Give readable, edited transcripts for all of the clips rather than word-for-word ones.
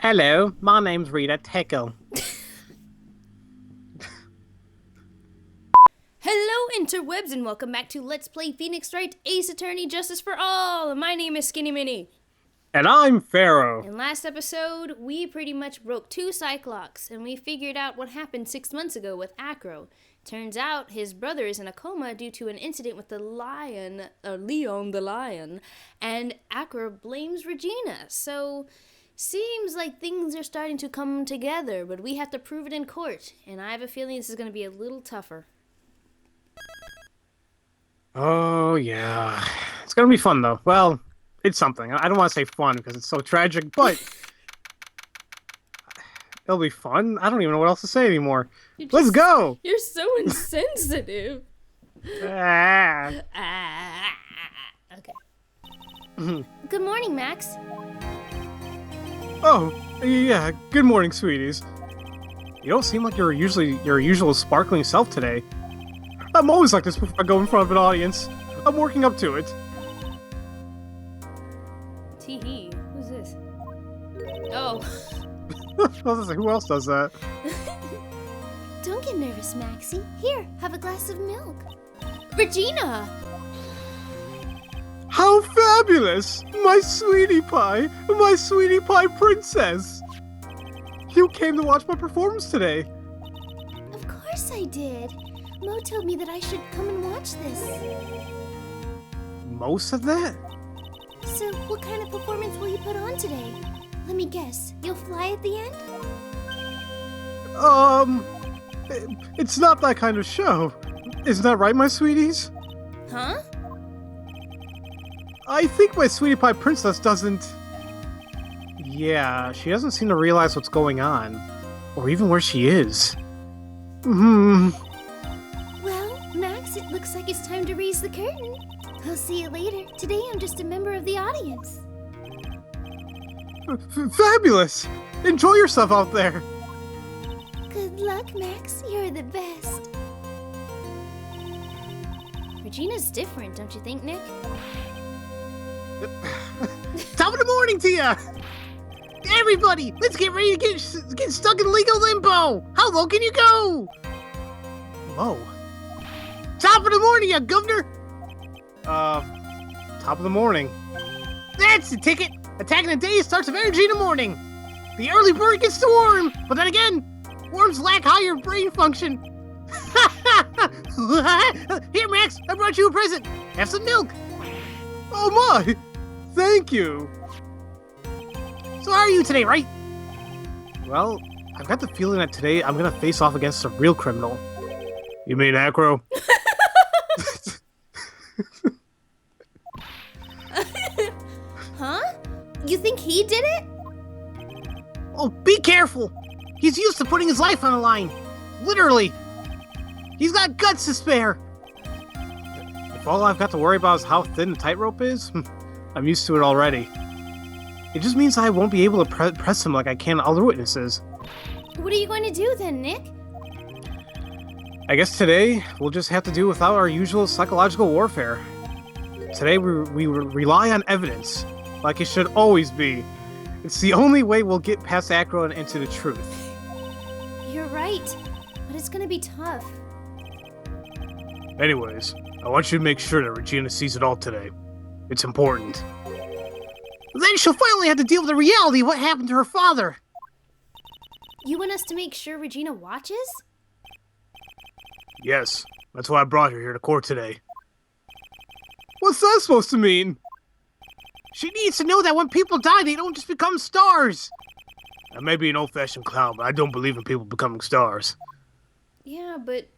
Hello, my name's Rita Teco. Hello, interwebs, and welcome back to Let's Play Phoenix Wright Ace Attorney Justice for All. My name is Skinny Minnie. And I'm Pharaoh. In last episode, we pretty much broke 2 Cyclocks, and we figured out what happened 6 months ago with Acro. Turns out his brother is in a coma due to an incident with the lion, Leon the lion, and Acro blames Regina. So, seems like things are starting to come together, but we have to prove it in court, and I have a feeling this is going to be a little tougher. Oh, yeah. It's gonna be fun, though. Well, it's something. I don't want to say fun because it's so tragic, but it'll be fun. I don't even know what else to say anymore. Let's go! You're so insensitive. Ah. Okay. Good morning, Max. Oh, yeah. Good morning, sweeties. You don't seem like your usual sparkling self today. I'm always like this before I go in front of an audience. I'm working up to it. Tee-hee. Who's this? Oh. I was gonna say, who else does that? Don't get nervous, Maxie. Here, have a glass of milk. Regina! How fabulous! My sweetie pie princess! You came to watch my performance today. Of course I did. Mo told me that I should come and watch this. Most of that? So, what kind of performance will you put on today? Let me guess. You'll fly at the end? It's not that kind of show. Isn't that right, my sweeties? Huh? I think my sweetie pie princess doesn't... Yeah, she doesn't seem to realize what's going on. Or even where she is. Well, Max, it looks like it's time to raise the curtain. I'll see you later. Today I'm just a member of the audience. Fabulous! Enjoy yourself out there! Good luck, Max. You're the best. Regina's different, don't you think, Nick? Top of the morning to ya! Everybody, let's get ready to get stuck in legal limbo! How low can you go? Whoa. Top of the morning, ya governor! Top of the morning. That's the ticket! Attack in the day starts with energy in the morning! The early bird gets the worm! But then again, worms lack higher brain function! Here, Max, I brought you a present! Have some milk! Oh my! Thank you! So how are you today, Wright? Well, I've got the feeling that today I'm gonna face off against a real criminal. You mean Acro? Huh? You think he did it? Oh, be careful! He's used to putting his life on the line. Literally. He's got guts to spare. If all I've got to worry about is how thin the tightrope is, I'm used to it already. It just means I won't be able to press him like I can other witnesses. What are you going to do then, Nick? I guess today, we'll just have to do without our usual psychological warfare. Today, we rely on evidence, like it should always be. It's the only way we'll get past Acro and into the truth. You're right, but it's going to be tough. Anyways, I want you to make sure that Regina sees it all today. It's important. Then she'll finally have to deal with the reality of what happened to her father. You want us to make sure Regina watches? Yes, that's why I brought her here to court today. What's that supposed to mean? She needs to know that when people die, they don't just become stars. I may be an old-fashioned clown, but I don't believe in people becoming stars. Yeah, but...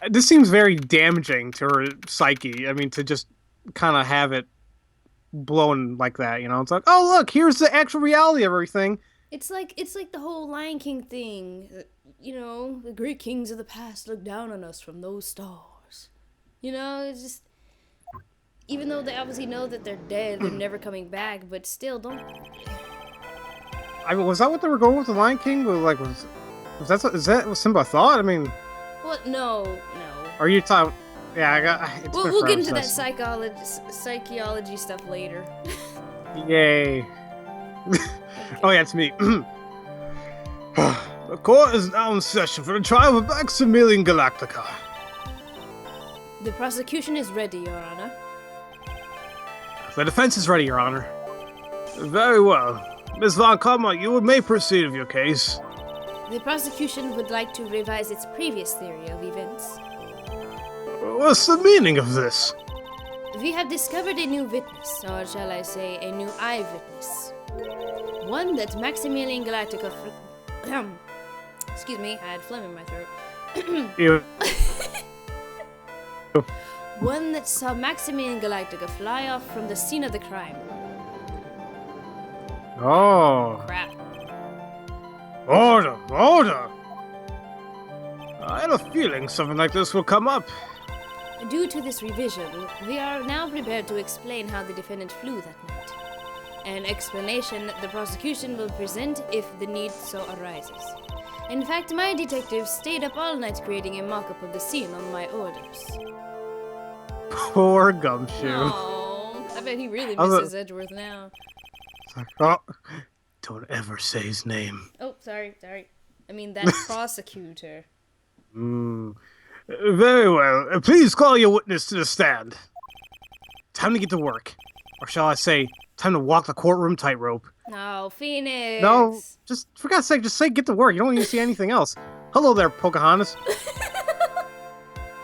This seems very damaging to her psyche. I mean, to just kind of have it blown like that, you know? It's like, oh, look, here's the actual reality of everything. It's like the whole Lion King thing. You know, the great kings of the past look down on us from those stars. You know, it's just... Even though they obviously know that they're dead, they're never coming back, but still, don't... I mean, was that what they were going with the Lion King? Like, is that what Simba thought? I mean... What? No. Are you talking... Yeah, we'll get into that psychology stuff later. Yay. Oh yeah, it's me. The court is now in session for the trial of Maximilian Galactica. The prosecution is ready, Your Honor. The defense is ready, Your Honor. Very well. Ms. Von Karma, you may proceed with your case. The prosecution would like to revise its previous theory of events. What's the meaning of this? We have discovered a new witness, or shall I say, a new eyewitness. One that Maximilian Galactica... Excuse me, I had phlegm in my throat. You... One that saw Maximilian Galactica fly off from the scene of the crime. Oh. Crap. Order! Order! I had a feeling something like this would come up. Due to this revision, we are now prepared to explain how the defendant flew that night. An explanation that the prosecution will present if the need so arises. In fact, my detective stayed up all night creating a mock-up of the scene on my orders. Poor Gumshoe. Oh, I bet he really misses Edgeworth now. Oh, don't ever say his name. Oh, sorry. I mean, that prosecutor. Very well. Please call your witness to the stand. Time to get to work. Or shall I say, time to walk the courtroom tightrope. No, Phoenix. No, just, for God's sake, just say get to work. You don't need to see anything else. Hello there, Pocahontas.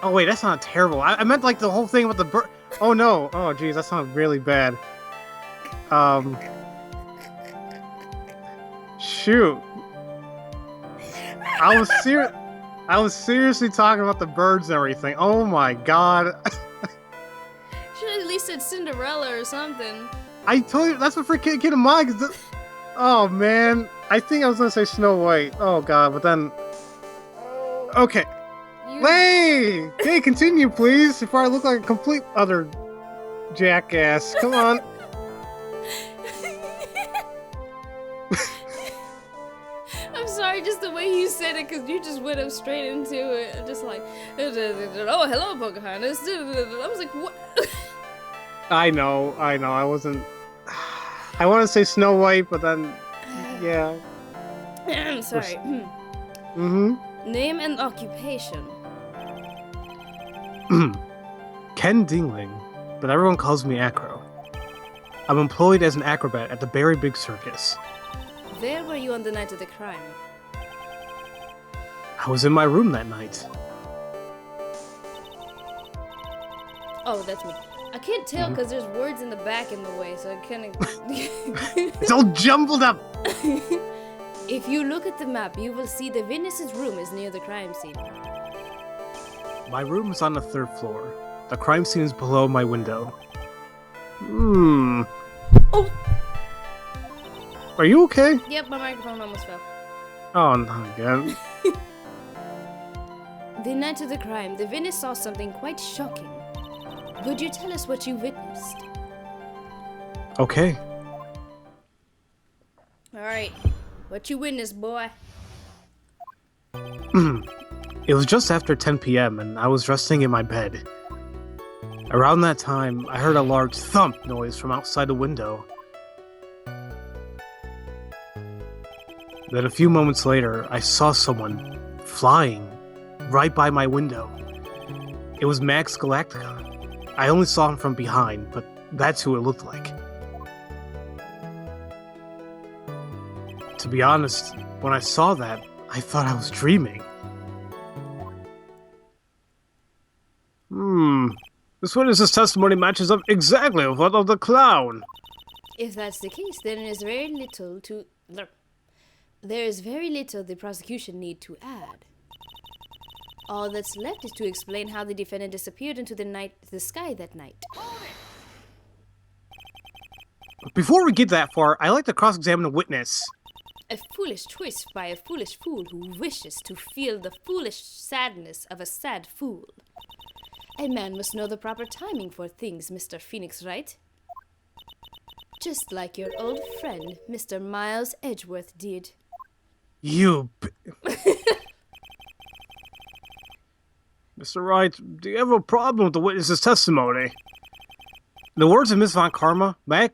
Oh, wait, that sounded terrible. I meant, like, the whole thing with the bird. Oh, no. Oh, geez, that sounded really bad. Shoot. I was seriously talking about the birds and everything. Oh, my God. Should have at least said Cinderella or something. I told you, that's what freaking Kid of Mine. Oh, man. I think I was going to say Snow White. Oh, God, but then... Okay. Hey, continue, please, before I look like a complete other jackass. Come on. I'm sorry, just the way you said it, because you just went up straight into it. Just like, oh, hello, Pocahontas. I was like, what? I know. I wasn't... I want to say Snow White, but then... Yeah. I'm sorry. Name and occupation. Ken Dingling, but everyone calls me Acro. I'm employed as an acrobat at the Very Big Circus. Where were you on the night of the crime? I was in my room that night. Oh, that's me. I can't tell because there's words in the back in the way, so I kind of... It's all jumbled up! If you look at the map, you will see the witness's room is near the crime scene. My room is on the 3rd floor. The crime scene is below my window. Oh! Are you okay? Yep, my microphone almost fell. Oh, not again. The night of the crime, the witness saw something quite shocking. Would you tell us what you witnessed? Okay. Alright, what you witnessed, boy? It was just after 10 p.m. and I was resting in my bed. Around that time, I heard a large thump noise from outside the window. Then a few moments later, I saw someone flying right by my window. It was Max Galactica. I only saw him from behind, but that's who it looked like. To be honest, when I saw that, I thought I was dreaming. This witness's testimony matches up exactly with that of the clown. If that's the case, then there is very little the prosecution need to add. All that's left is to explain how the defendant disappeared into the sky that night. Before we get that far, I like to cross-examine the witness. A foolish choice by a foolish fool who wishes to feel the foolish sadness of a sad fool. A man must know the proper timing for things, Mr. Phoenix Wright. Just like your old friend, Mr. Miles Edgeworth did. You Mr. Wright, do you have a problem with the witness's testimony? In the words of Miss Von Karma, may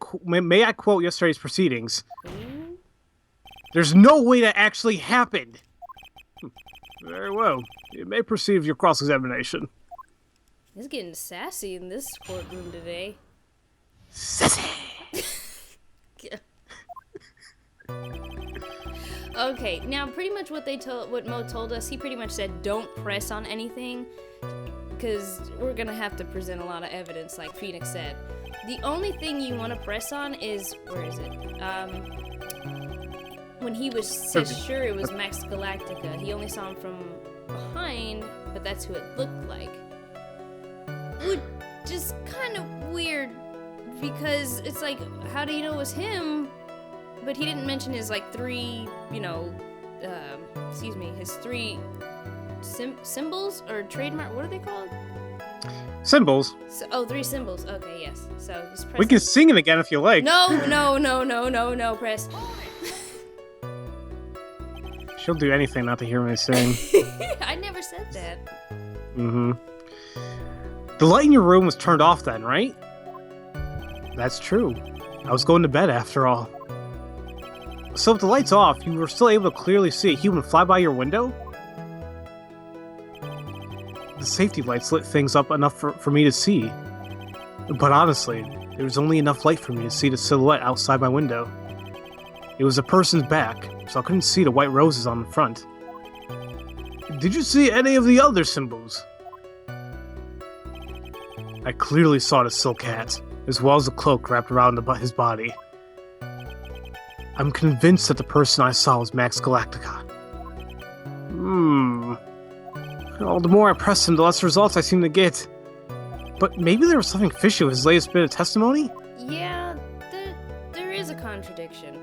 I quote yesterday's proceedings? There's no way that actually happened. Very well. You may proceed with your cross-examination. It's getting sassy in this courtroom today. Sassy! Okay, now pretty much what Mo told us, he pretty much said don't press on anything, because we're gonna have to present a lot of evidence, like Phoenix said. The only thing you want to press on is, where is it? When he said sure it was Max Galactica, he only saw him from behind, but that's who it looked like. Which is kind of weird, because it's like, how do you know it was him? But he didn't mention his, like, three, his three symbols or trademark. What are they called? Symbols. So, 3 symbols. Okay, yes. So just press. We can sing it again if you like. No, press. She'll do anything not to hear me sing. I never said that. Mm-hmm. The light in your room was turned off then, right? That's true. I was going to bed after all. So with the lights off, you were still able to clearly see a human fly by your window? The safety lights lit things up enough for me to see. But honestly, there was only enough light for me to see the silhouette outside my window. It was a person's back, so I couldn't see the white roses on the front. Did you see any of the other symbols? I clearly saw the silk hat, as well as the cloak wrapped around his body. I'm convinced that the person I saw was Max Galactica. Well, the more I press him, the less results I seem to get. But maybe there was something fishy with his latest bit of testimony? Yeah, there is a contradiction.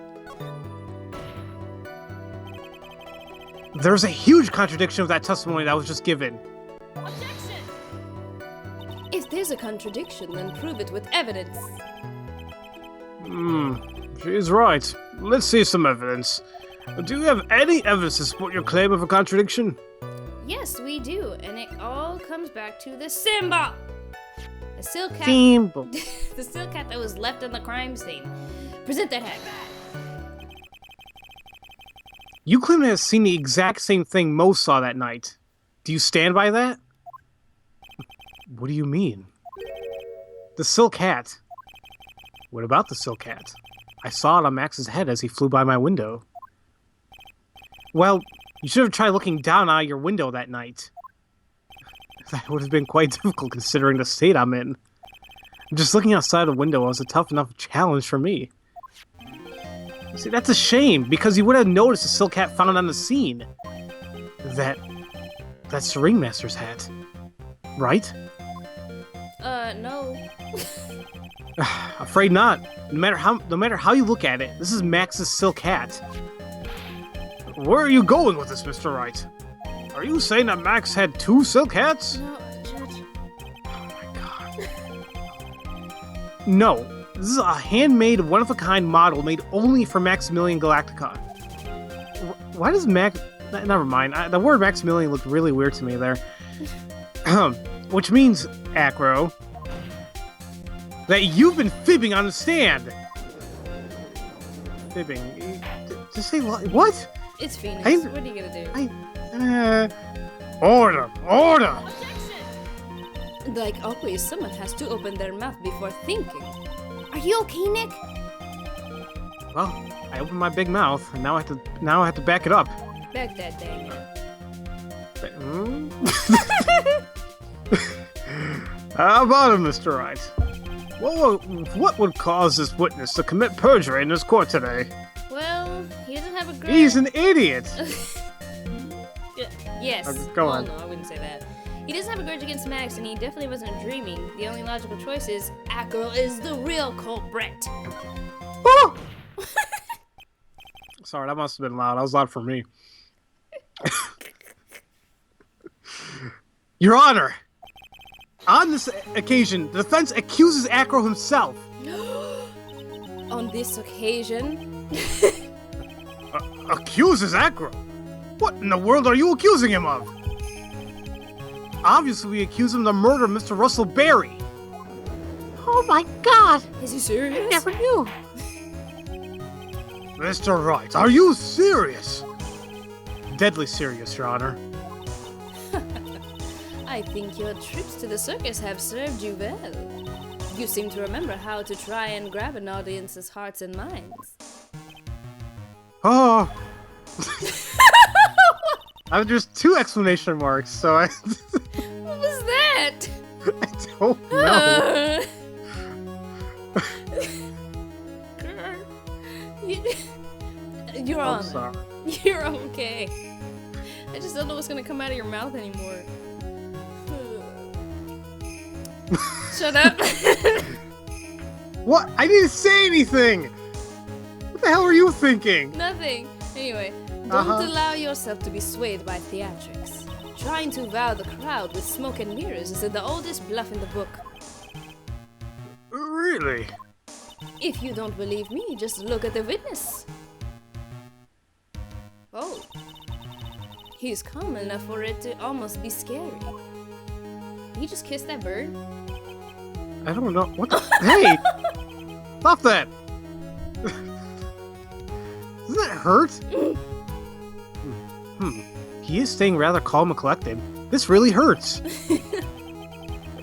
There's a huge contradiction with that testimony that was just given. Objection! If there's a contradiction, then prove it with evidence. She's right. Let's see some evidence. Do you have any evidence to support your claim of a contradiction? Yes, we do, and it all comes back to the symbol. The silk hat. Symbol. The silk hat that was left on the crime scene. Present that hat. You claim to have seen the exact same thing Mo saw that night. Do you stand by that? What do you mean? The silk hat. What about the silk hat? I saw it on Max's head as he flew by my window. Well, you should have tried looking down out of your window that night. That would have been quite difficult considering the state I'm in. Just looking outside the window was a tough enough challenge for me. See, that's a shame, because you would have noticed the silk hat found on the scene. That's the Ringmaster's hat. Right? No. Afraid not. No matter how you look at it, this is Max's silk hat. Where are you going with this, Mr. Wright? Are you saying that Max had 2 silk hats? No, Judge. Oh my god. No, this is a handmade, one-of-a-kind model made only for Maximilian Galactica. Why does never mind. The word Maximilian looked really weird to me there. Which means, Acro, that you've been fibbing on the stand. Fibbing. Just say what? It's Phoenix. What are you gonna do? Order! Objection! Like always, someone has to open their mouth before thinking. Are you okay, Nick? Well, I opened my big mouth, and now I have to back it up. Back that dang it. How about it, Mr. Wright? What would cause this witness to commit perjury in this court today? Well, he doesn't have a grudge. He's an idiot! Yes. Go on. No, I wouldn't say that. He doesn't have a grudge against Max, and he definitely wasn't dreaming. The only logical choice is Acro is the real culprit. Oh! Sorry, that must have been loud. That was loud for me. Your Honor! On this occasion, the defense accuses Acro himself. On this occasion? Accuses Acro? What in the world are you accusing him of? Obviously, we accuse him of the murder of Mr. Russell Berry. Oh my god! Is he serious? I never knew. Mr. Wright, are you serious? Deadly serious, Your Honor. I think your trips to the circus have served you well. You seem to remember how to try and grab an audience's hearts and minds. Oh. There's 2 exclamation marks, so I... What was that? I don't know. You're on. I'm sorry. You're okay. I just don't know what's gonna come out of your mouth anymore. Shut up. What? I didn't say anything! What the hell are you thinking? Nothing. Anyway, don't allow yourself to be swayed by theatrics. Trying to wow the crowd with smoke and mirrors is the oldest bluff in the book. Really? If you don't believe me, just look at the witness. Oh. He's calm enough for it to almost be scary. Did he just kiss that bird? I don't know. What the? Hey! Stop that! Doesn't that hurt? He is staying rather calm and collected. This really hurts.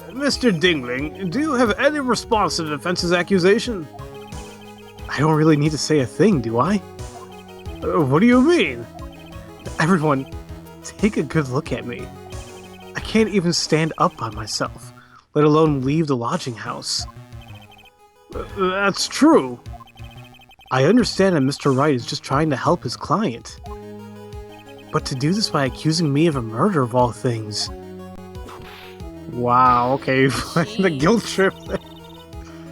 Mr. Dingling, do you have any response to the defense's accusation? I don't really need to say a thing, do I? What do you mean? Everyone, take a good look at me. I can't even stand up by myself, let alone leave the lodging house. That's true. I understand that Mr. Wright is just trying to help his client. But to do this by accusing me of a murder of all things... Wow, okay, the guilt trip.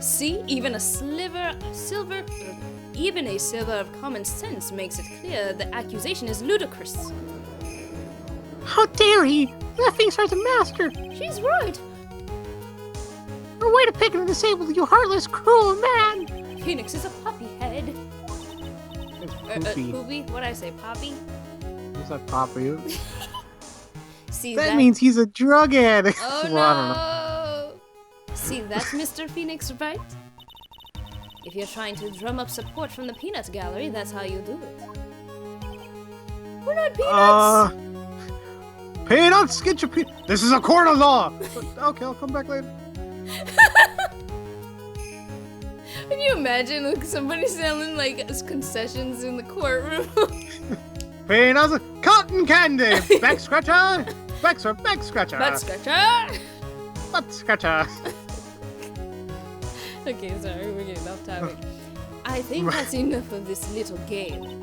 See, even a silver of common sense makes it clear the accusation is ludicrous. How dare he? That thing's right to master. She's right. A way to pick and disable you heartless, cruel man. Phoenix is a puppy head. Poopy. Poopy? What'd I say, Poppy? Is that Poppy? See, that means he's a drug addict. Oh well, no! I don't know. See, that's Mr. Phoenix, right? If you're trying to drum up support from the peanut gallery, that's how you do it. We're not peanuts! Peanuts! Get your peanuts! This is a court of law! Okay, I'll come back later. Can you imagine like, somebody selling like concessions in the courtroom? Peanuts! Cotton candy! Back scratcher! Back scratcher! Butt scratcher! Butt scratcher! Okay, sorry, we're getting off topic. I think that's enough of this little game.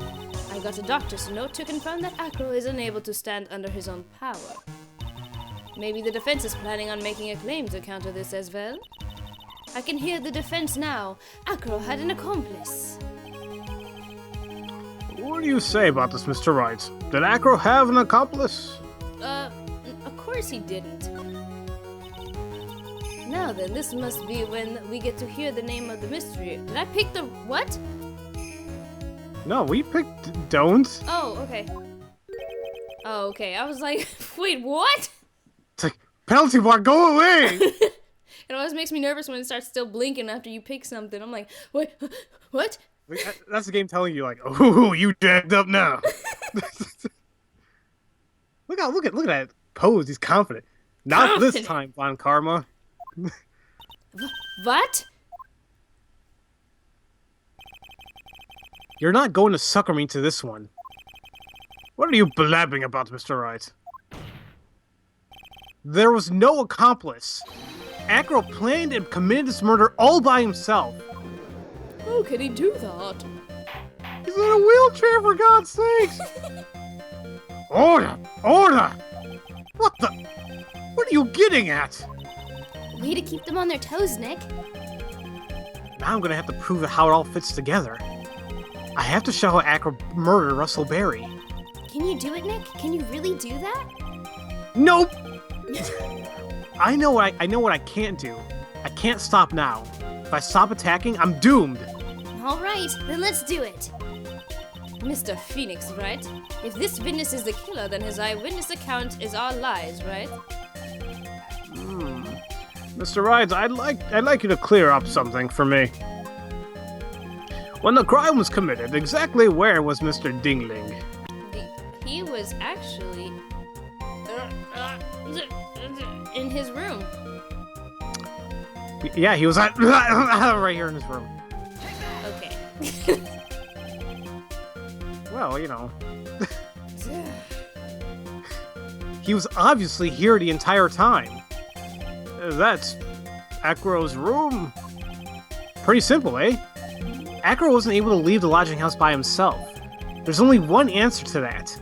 I got a doctor's note to confirm that Acro is unable to stand under his own power. Maybe the defense is planning on making a claim to counter this as well. I can hear the defense now. Acro had an accomplice. What do you say about this, Mr. Wright? Did Acro have an accomplice? Of course he didn't. Now then, this must be when we get to hear the name of the mystery. Did I pick the what? No, we picked don't. Oh, okay. Oh, okay. I was like, wait, what? It's like, penalty bar, go away! It always makes me nervous when it starts still blinking after you pick something. I'm like, wait, what? That's the game telling you, like, oh, you jacked up now. Look at that pose. He's confident. Not this time, Von Karma. What? You're not going to sucker me to this one. What are you blabbing about, Mr. Wright? There was no accomplice. Acro planned and committed this murder all by himself. How can he do that? He's in a wheelchair, for God's sakes! Order! Order! What the? What are you getting at? Way to keep them on their toes, Nick. Now I'm gonna have to prove how it all fits together. I have to show how Acro murdered Russell Berry. Can you do it, Nick? Can you really do that? Nope! I know what I can't do. I can't stop now. If I stop attacking, I'm doomed. All right, then let's do it. Mr. Phoenix, right? If this witness is the killer, then his eyewitness account is all lies, right? Mr. Wright, I'd like you to clear up something for me. When the crime was committed, exactly where was Mr. Dingling? He was actually in his room. Yeah, he was right here in his room. Okay. Well, he was obviously here the entire time. That's Acro's room. Pretty simple, eh? Acro wasn't able to leave the lodging house by himself. There's only one answer to that.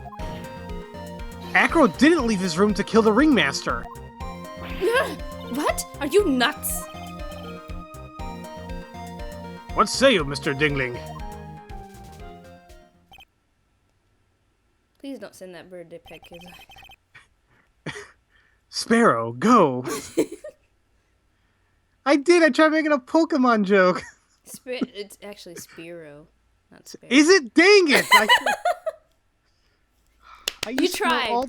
Acro didn't leave his room to kill the ringmaster. What? Are you nuts? What say you, Mr. Dingling? Please don't send that bird to pick his eye. Sparrow, go. I tried making a Pokemon joke. It's actually Spearow, not Sparrow. Is it? Dang it! You tried.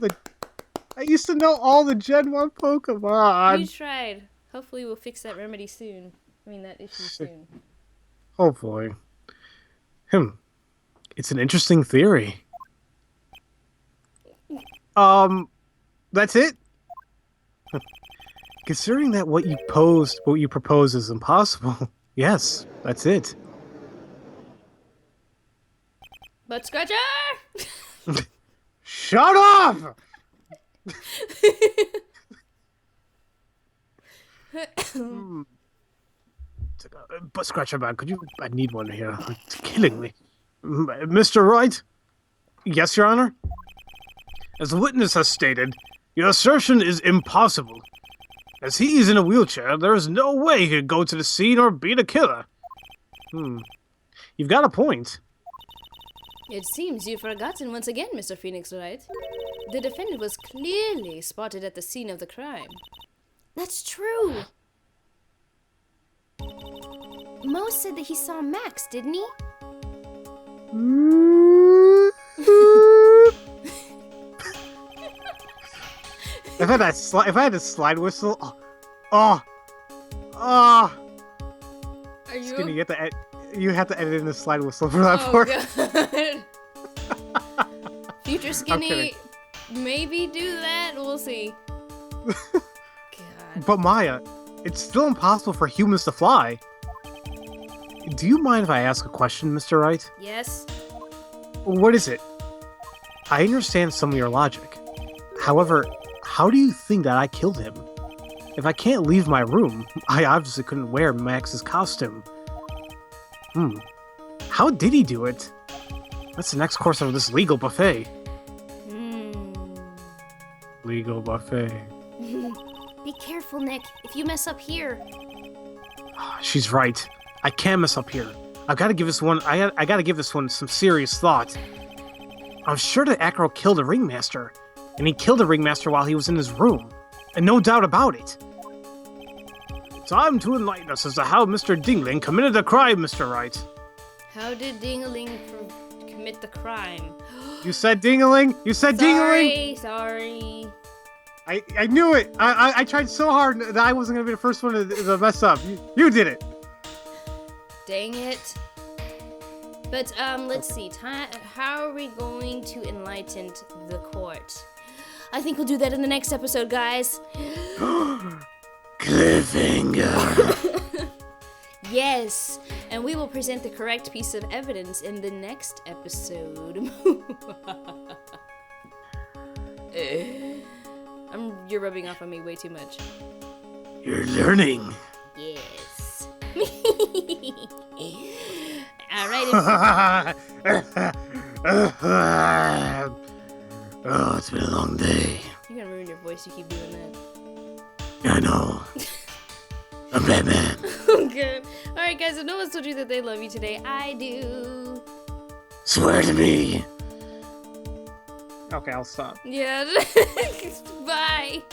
I used to know all the Gen 1 Pokemon. You tried. Hopefully we'll fix that remedy soon. That issue soon. Hopefully. It's an interesting theory. That's it? Considering that what you propose is impossible, yes, that's it. Butt scratcher! Shut up! Butt scratcher man, I need one here. It's killing me. Mr. Wright? Yes, Your Honor? As the witness has stated, your assertion is impossible. As he is in a wheelchair, there is no way he could go to the scene or be the killer. You've got a point. It seems you've forgotten once again, Mr. Phoenix Wright. The defendant was clearly spotted at the scene of the crime. That's true. Mo said that he saw Max, didn't he? If I had a slide whistle, Are you? Skinny, you have to edit in the slide whistle for that part. God. Future Skinny, maybe do that. We'll see. God. But Maya, it's still impossible for humans to fly. Do you mind if I ask a question, Mr. Wright? Yes. What is it? I understand some of your logic. However, how do you think that I killed him? If I can't leave my room, I obviously couldn't wear Max's costume. How did he do it? That's the next course of this legal buffet. Legal buffet. Be careful, Nick. If you mess up here. She's right. I can't mess up here. I've got to give this one. I got to give this one some serious thought. I'm sure that Acro killed the ringmaster, and he killed the ringmaster while he was in his room, and no doubt about it. Time to enlighten us as to how Mr. Dingling committed the crime, Mr. Wright. How did Dingling commit the crime? You said Dingling? You said Dingling? Sorry. I knew it. I tried so hard that I wasn't going to be the first one to mess up. You did it. Dang it. But, let's see. How are we going to enlighten the court? I think we'll do that in the next episode, guys. Cliffhanger. Yes, and we will present the correct piece of evidence in the next episode. You're rubbing off on me way too much. You're learning. Yes. Alright. Oh, it's been a long day. You're gonna ruin your voice, you keep doing that. I know. I'm Batman. Okay. Alright guys, if no one's told you that they love you today, I do. Swear to me. Okay, I'll stop. Yeah. Bye.